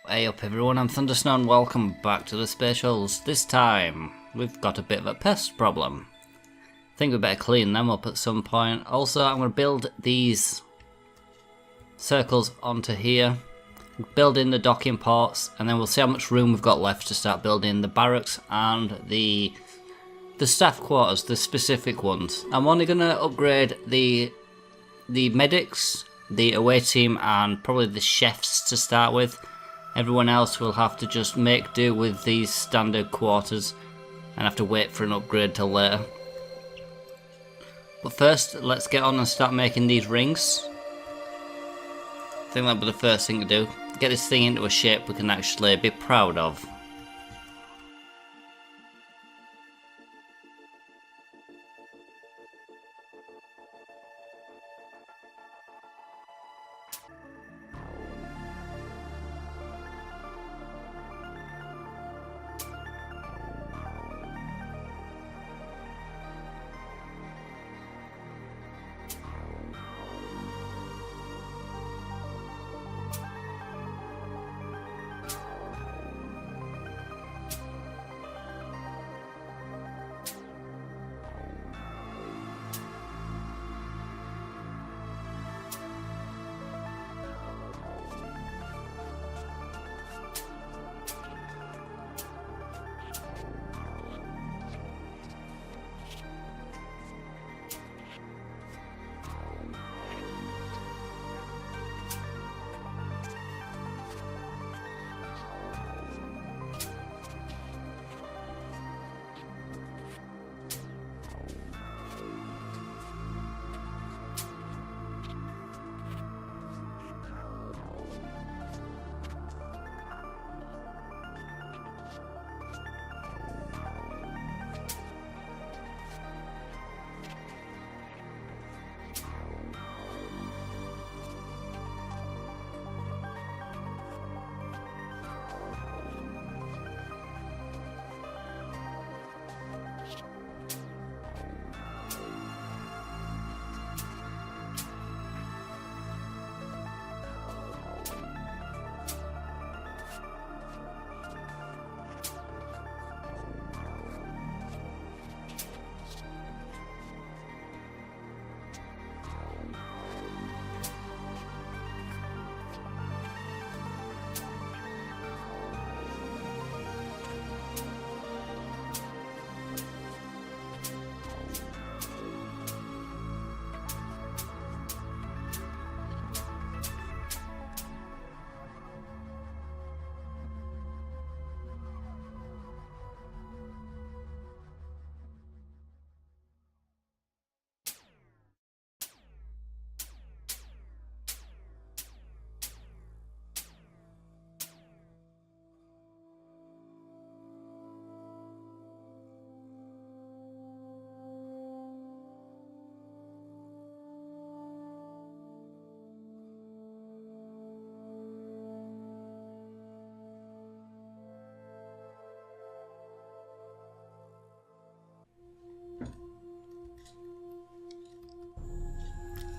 Hey up everyone, I'm Thundersnow and welcome back to the Spatials. This time, we've got a bit of a pest problem. I think we better clean them up at some point. Also, I'm going to build these circles onto here. Build in the docking ports, and then we'll see how much room we've got left to start building the barracks and the staff quarters, the specific ones. I'm only going to upgrade the medics, the away team, and probably the chefs to start with. Everyone else will have to just make do with these standard quarters and have to wait for an upgrade till later. But first, let's get on and start making these rings. I think that'll be the first thing to do. Get this thing into a shape we can actually be proud of.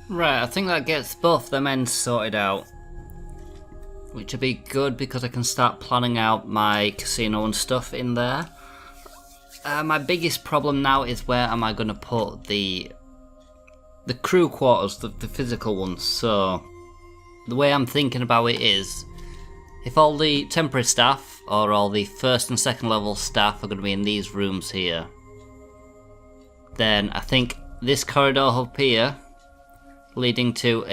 Right, I think that gets both them ends sorted out, which will be good because I can start planning out my casino and stuff in there. My biggest problem now is where am I going to put the crew quarters, the physical ones. So the way I'm thinking about it is, if all the temporary staff or all the first and second level staff are going to be in these rooms here, then I think this corridor up here leading to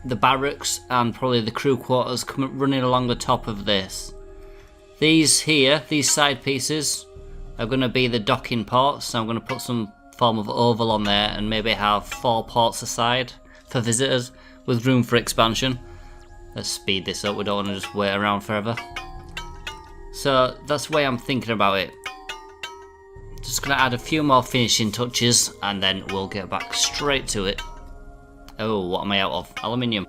the barracks and probably the crew quarters running along the top of this. These here, these side pieces, are going to be the docking ports, so I'm going to put some form of oval on there and maybe have 4 ports aside for visitors with room for expansion. Let's speed this up, we don't want to just wait around forever. So that's the way I'm thinking about it. Just going to add a few more finishing touches and then we'll get back straight to it. Oh, what am I out of? Aluminium.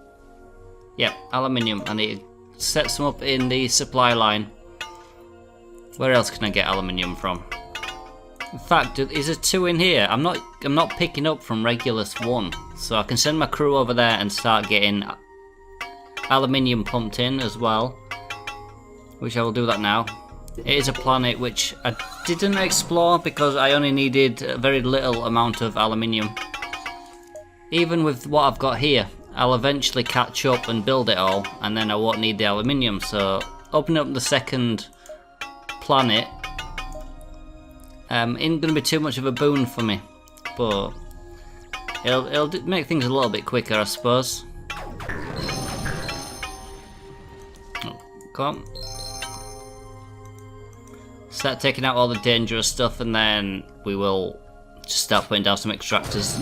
Yep, aluminium. I need to set some up in the supply line. Where else can I get aluminium from? In fact, is there 2 in here? I'm not picking up from Regulus 1, so I can send my crew over there and start getting aluminium pumped in as well. which I will do that now. It is a planet which I didn't explore because I only needed a very little amount of aluminium. Even with what I've got here, I'll eventually catch up and build it all, and then I won't need the aluminium. So opening up the second planet isn't going to be too much of a boon for me, but it'll make things a little bit quicker, I suppose. Oh, come on. Start taking out all the dangerous stuff, and then we will just start putting down some extractors.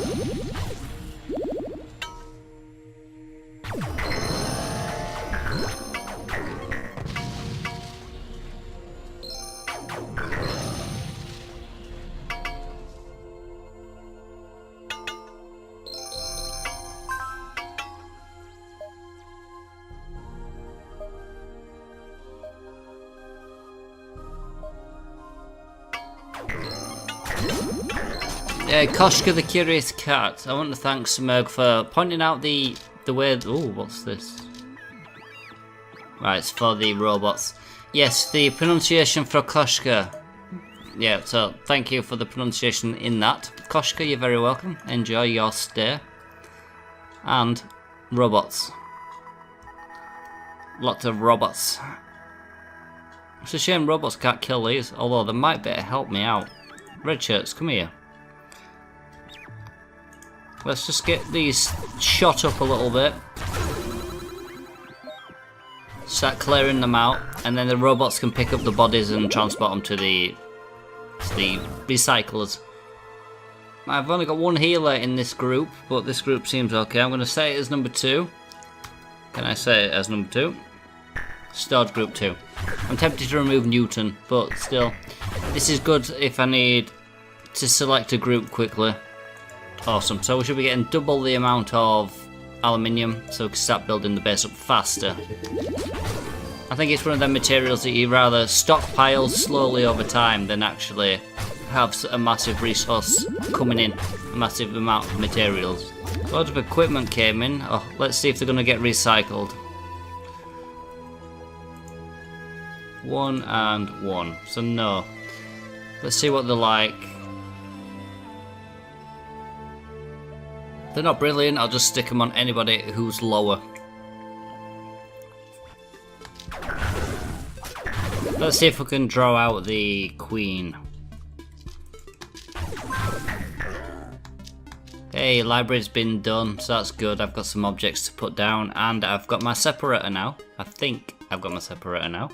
Koshka the Curious Cat. I want to thank Smurg for pointing out the way. Oh, what's this? Right, it's for the robots. Yes, the pronunciation for Koshka. Yeah, so thank you for the pronunciation in that. Koshka, you're very welcome. Enjoy your stay. And robots. Lots of robots. It's a shame robots can't kill these, although they might better help me out. Red shirts, come here. Let's just get these shot up a little bit. Start clearing them out, and then the robots can pick up the bodies and transport them to the recyclers. I've only got one healer in this group, but this group seems okay. I'm going to say it as number 2. Can I say it as number 2? Stored group 2. I'm tempted to remove Newton, but still. This is good if I need to select a group quickly. Awesome, so we should be getting double the amount of aluminium, so we can start building the base up faster. I think it's one of them materials that you rather stockpile slowly over time than actually have a massive resource coming in, a massive amount of materials. A lot of equipment came in. Oh, let's see if they're going to get recycled. 1 and 1, so no. Let's see what they're like. They're not brilliant, I'll just stick them on anybody who's lower. Let's see if we can draw out the queen. Hey, library's been done, so that's good. I've got some objects to put down, and I've got my separator now. I think I've got my separator now.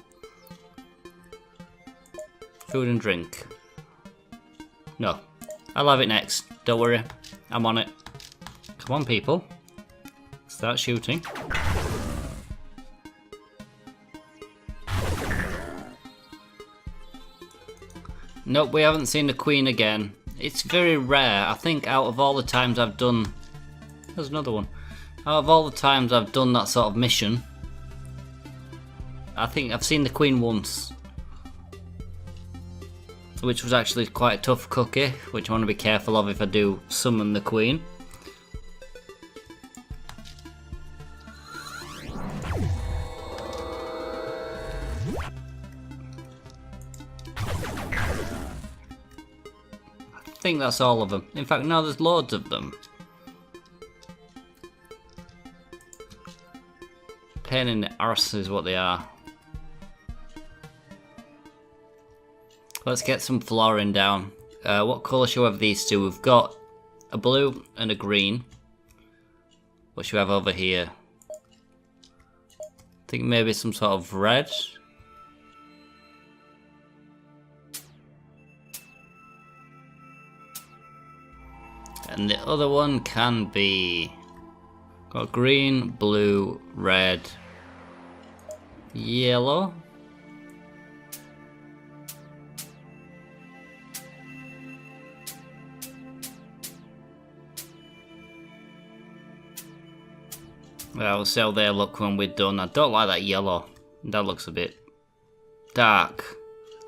Food and drink. No, I'll have it next. Don't worry, I'm on it. Come on, people. Start shooting. Nope, we haven't seen the queen again. It's very rare. I think out of all the times I've done... There's another one. Out of all the times I've done that sort of mission, I think I've seen the queen once. Which was actually quite a tough cookie, which I want to be careful of if I do summon the queen. I think that's all of them. In fact, no, there's loads of them. Pain in the arse is what they are. Let's get some flooring down. What colour should we have these two? We've got a blue and a green. What should we have over here? I think maybe some sort of red. And the other one can be... Got green, blue, red, yellow. Well, we'll see how they look when we're done. I don't like that yellow. That looks a bit dark.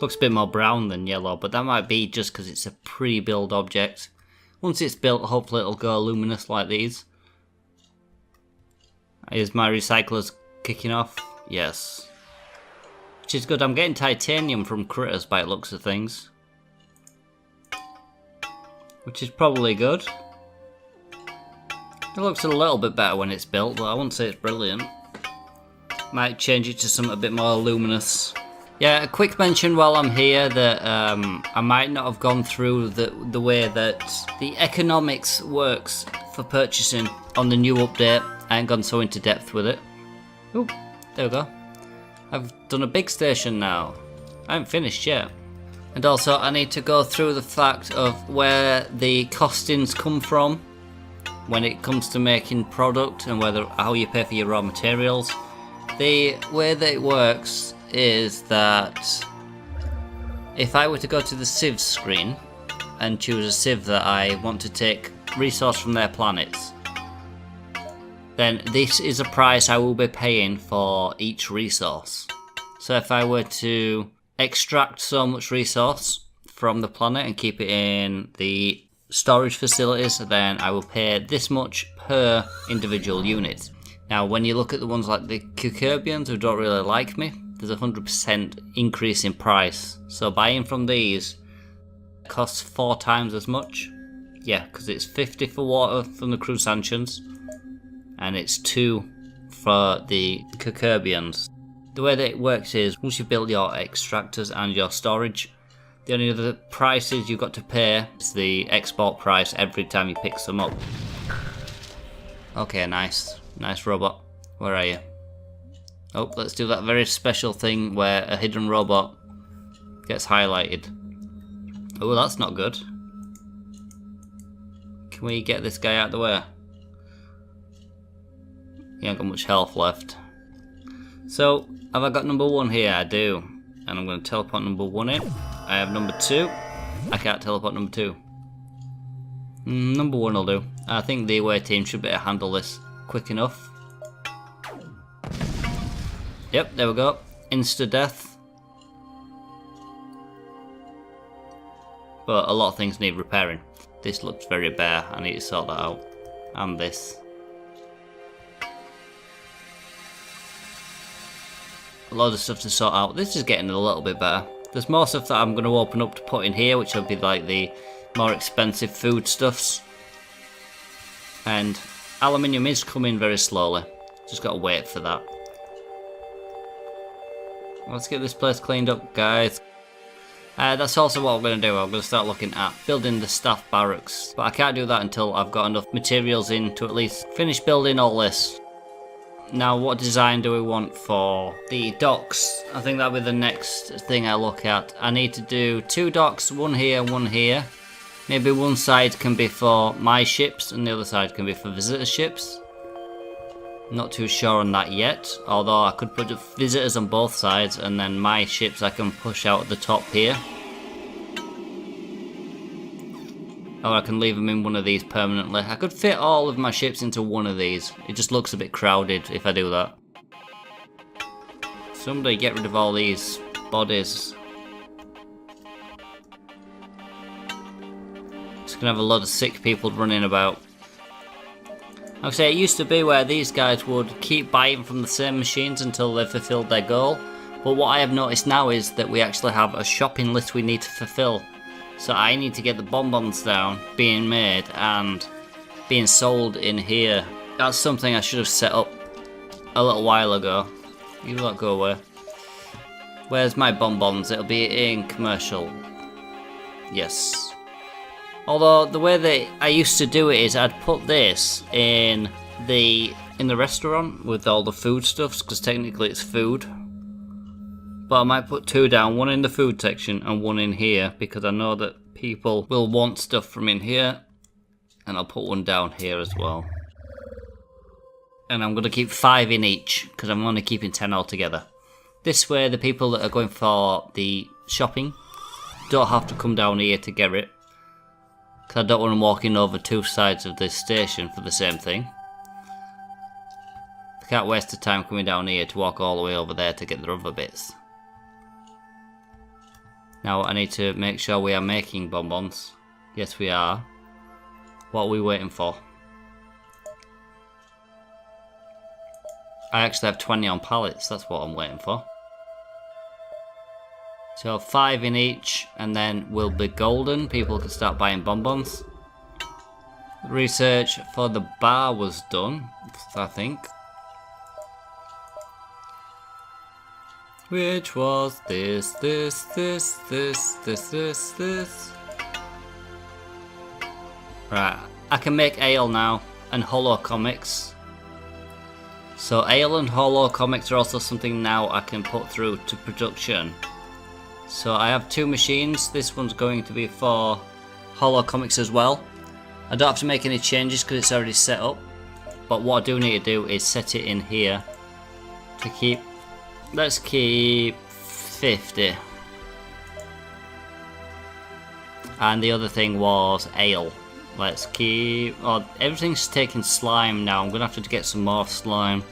Looks a bit more brown than yellow, but that might be just because it's a pre-build object. Once it's built, hopefully it'll go luminous like these. Is my recyclers kicking off? Yes. Which is good. I'm getting titanium from critters by the looks of things. Which is probably good. It looks a little bit better when it's built, but I wouldn't say it's brilliant. Might change it to something a bit more luminous. Yeah, a quick mention while I'm here that I might not have gone through the way that the economics works for purchasing on the new update. I ain't gone so into depth with it. Oh, there we go. I've done a big station now. I haven't finished yet. And also I need to go through the fact of where the costings come from when it comes to making product and how you pay for your raw materials. The way that it works is that if I were to go to the civs screen and choose a civ that I want to take resource from their planets, then this is a price I will be paying for each resource. So if I were to extract so much resource from the planet and keep it in the storage facilities, then I will pay this much per individual unit. Now when you look at the ones like the Cucurbians who don't really like me, there's a 100% increase in price. So buying from these costs 4 times as much. Yeah, because it's 50 for water from the crew sanctions and it's 2 for the Cucurbians. The way that it works is once you build your extractors and your storage, the only other prices you've got to pay is the export price every time you pick some up. Okay, nice robot. Where are you? Oh, let's do that very special thing where a hidden robot gets highlighted. Oh, that's not good. Can we get this guy out of the way? He ain't got much health left. So, have I got number 1 here? I do. And I'm going to teleport number 1 in. I have number 2. I can't teleport number 2. Number 1 will do. I think the away team should be able to handle this quick enough. Yep, there we go. Insta-death. But a lot of things need repairing. This looks very bare. I need to sort that out. And this. A lot of stuff to sort out. This is getting a little bit better. There's more stuff that I'm going to open up to put in here, which will be like the more expensive foodstuffs. And aluminium is coming very slowly. Just got to wait for that. Let's get this place cleaned up, guys. That's also what I'm going to do. I'm going to start looking at building the staff barracks. But I can't do that until I've got enough materials in to at least finish building all this. Now, what design do we want for the docks? I think that'll be the next thing I look at. I need to do 2 docks, 1 here, 1 here. Maybe one side can be for my ships and the other side can be for visitor ships. Not too sure on that yet, although I could put visitors on both sides and then my ships I can push out at the top here. Or I can leave them in one of these permanently. I could fit all of my ships into one of these. It just looks a bit crowded if I do that. Somebody get rid of all these bodies. Just gonna have a lot of sick people running about. Like I say, it used to be where these guys would keep buying from the same machines until they fulfilled their goal. But what I have noticed now is that we actually have a shopping list we need to fulfill. So I need to get the bonbons down, being made and being sold in here. That's something I should have set up a little while ago. You lot go away. Where's my bonbons? It'll be in commercial. Yes. Although the way that I used to do it is I'd put this in the restaurant with all the foodstuffs, because technically it's food. But I might put 2 down, 1 in the food section and 1 in here, because I know that people will want stuff from in here. And I'll put 1 down here as well. And I'm going to keep 5 in each, because I'm only keeping 10 altogether. This way the people that are going for the shopping don't have to come down here to get it. Because I don't want them walking over 2 sides of this station for the same thing. I can't waste the time coming down here to walk all the way over there to get the other bits. Now I need to make sure we are making bonbons. Yes we are. What are we waiting for? I actually have 20 on pallets, that's what I'm waiting for. So 5 in each, and then we'll be golden. People can start buying bonbons. Research for the bar was done, I think. Which was this. Right, I can make ale now, and holo comics. So ale and holo comics are also something now I can put through to production. So I have 2 machines. This one's going to be for holo comics as well. I don't have to make any changes because it's already set up. But what I do need to do is set it in here to keep. Let's keep 50. And the other thing was ale. Let's keep. Oh, everything's taking slime now. I'm gonna have to get some more slime.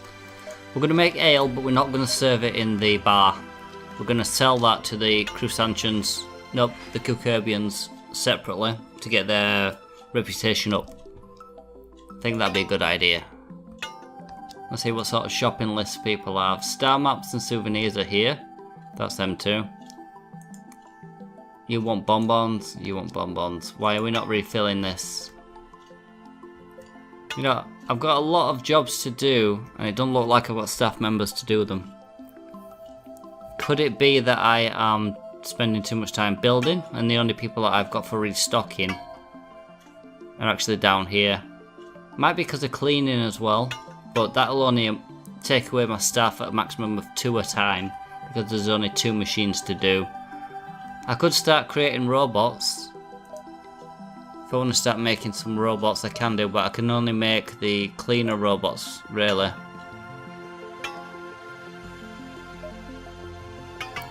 We're gonna make ale, but we're not gonna serve it in the bar. We're gonna sell that to the Crusantians. Nope, the Cucurbians separately to get their reputation up. I think that'd be a good idea. Let's see what sort of shopping lists people have. Star maps and souvenirs are here. That's them too. You want bonbons? You want bonbons. Why are we not refilling this? You know, I've got a lot of jobs to do, and it doesn't look like I've got staff members to do them. Could it be that I am spending too much time building, and the only people that I've got for restocking are actually down here? Might be because of cleaning as well, but that'll only take away my staff at a maximum of 2 a time, because there's only 2 machines to do. I could start creating robots. If I want to start making some robots I can do, but I can only make the cleaner robots, really.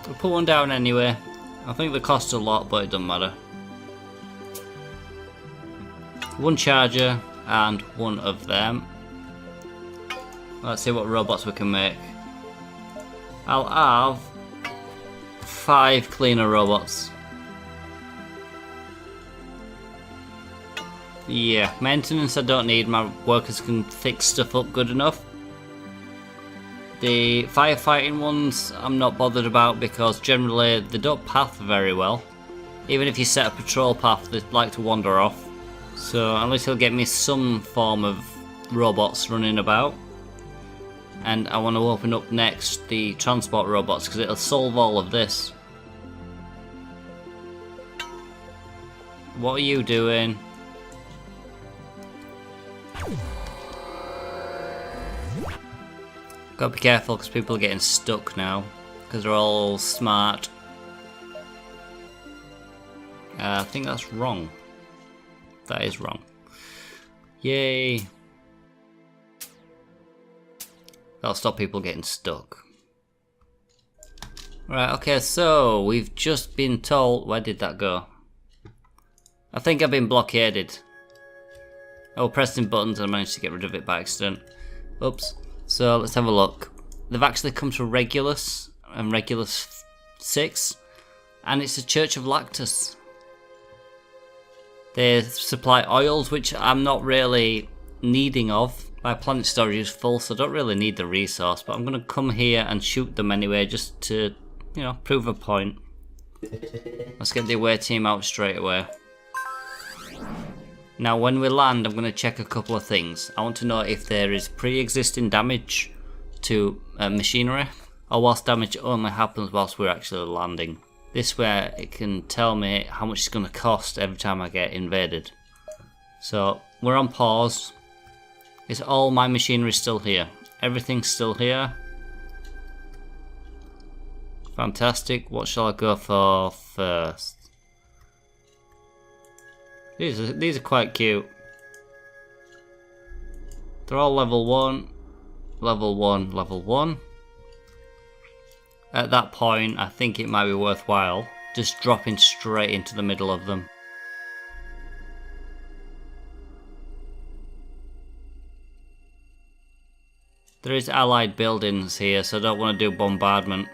We'll put one down anyway. I think they cost a lot, but it doesn't matter. 1 charger and 1 of them. Let's see what robots we can make. I'll have 5 cleaner robots. Yeah, maintenance I don't need, my workers can fix stuff up good enough. The firefighting ones I'm not bothered about because generally they don't path very well. Even if you set a patrol path, they like to wander off. So at least he'll get me some form of robots running about. And I want to open up next the transport robots because it'll solve all of this. What are you doing? Gotta be careful because people are getting stuck now because they're all smart. I think that's wrong. That is wrong. Yay. That'll stop people getting stuck. Right, okay, so we've just been told. Where did that go? I think I've been blockaded. Oh, pressing buttons and I managed to get rid of it by accident. Oops. So let's have a look. They've actually come to Regulus and Regulus 6, and it's a Church of Lactus. They supply oils, which I'm not really needing of. My planet storage is full, so I don't really need the resource, but I'm going to come here and shoot them anyway, just to, you know, prove a point. Let's get the away team out straight away. Now when we land, I'm going to check a couple of things. I want to know if there is pre-existing damage to machinery, or whilst damage only happens whilst we're actually landing. This way it can tell me how much it's going to cost every time I get invaded. So we're on pause. Is all my machinery still here? Everything's still here. Fantastic. What shall I go for first? These are quite cute. They're all level 1, level 1, level 1. At that point, I think it might be worthwhile just dropping straight into the middle of them. There is allied buildings here, so I don't want to do bombardment.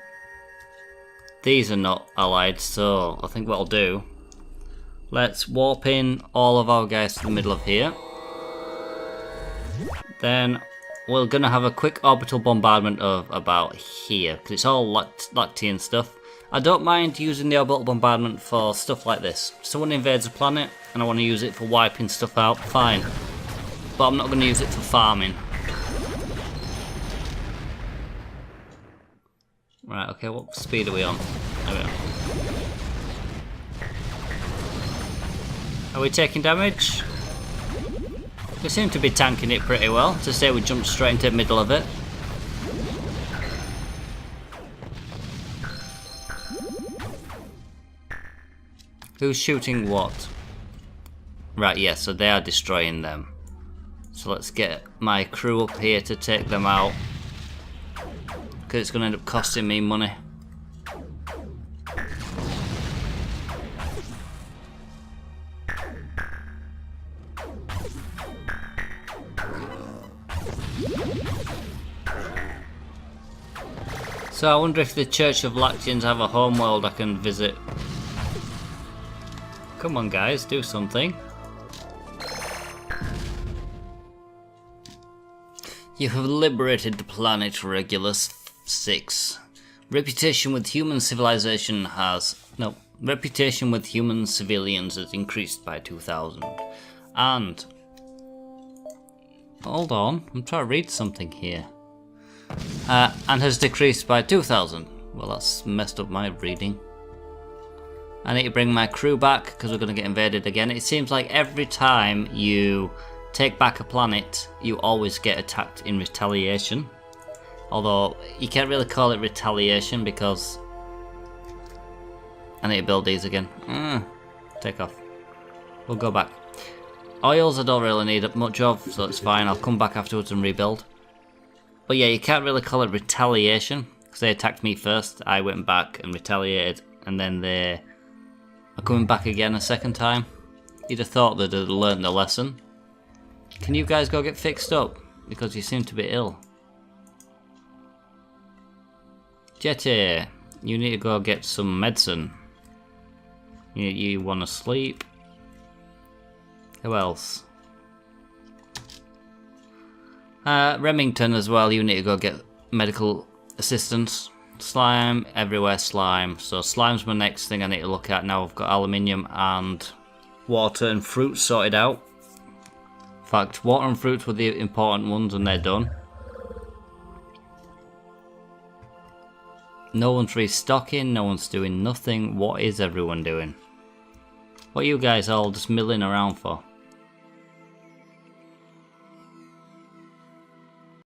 These are not allied, so I think what I'll do, let's warp in all of our guys to the middle of here. Then we're going to have a quick orbital bombardment of about here, because it's all Lactian stuff. I don't mind using the orbital bombardment for stuff like this. Someone invades a planet and I want to use it for wiping stuff out, fine. But I'm not going to use it for farming. Right, okay, what speed are we on? There we are. Are we taking damage? We seem to be tanking it pretty well, to say we jumped straight into the middle of it. Who's shooting what? Right, yeah, so they are destroying them. So let's get my crew up here to take them out. Because it's going to end up costing me money. So I wonder if the Church of Lactians have a homeworld I can visit. Come on guys, do something. You have liberated the planet Regulus 6. Reputation with human civilians has increased by 2,000. And hold on, I'm trying to read something here. And has decreased by 2,000. Well, that's messed up my reading. I need to bring my crew back because we're going to get invaded again. It seems like every time you take back a planet, you always get attacked in retaliation. Although, you can't really call it retaliation because... I need to build these again. Take off. We'll go back. Oils I don't really need much of, so it's fine. I'll come back afterwards and rebuild. But yeah, you can't really call it retaliation because they attacked me first. I went back and retaliated, and then they are coming back again a second time. You'd have thought they'd have learned the lesson. Can you guys go get fixed up? Because you seem to be ill. Jetty, you need to go get some medicine. You want to sleep? Who else? Remington as well, you need to go get medical assistance. Slime, everywhere slime. So slime's my next thing I need to look at now. I've got aluminium and water and fruit sorted out. In fact, water and fruit were the important ones and they're done. No one's restocking, no one's doing nothing. What is everyone doing? What are you guys all just milling around for?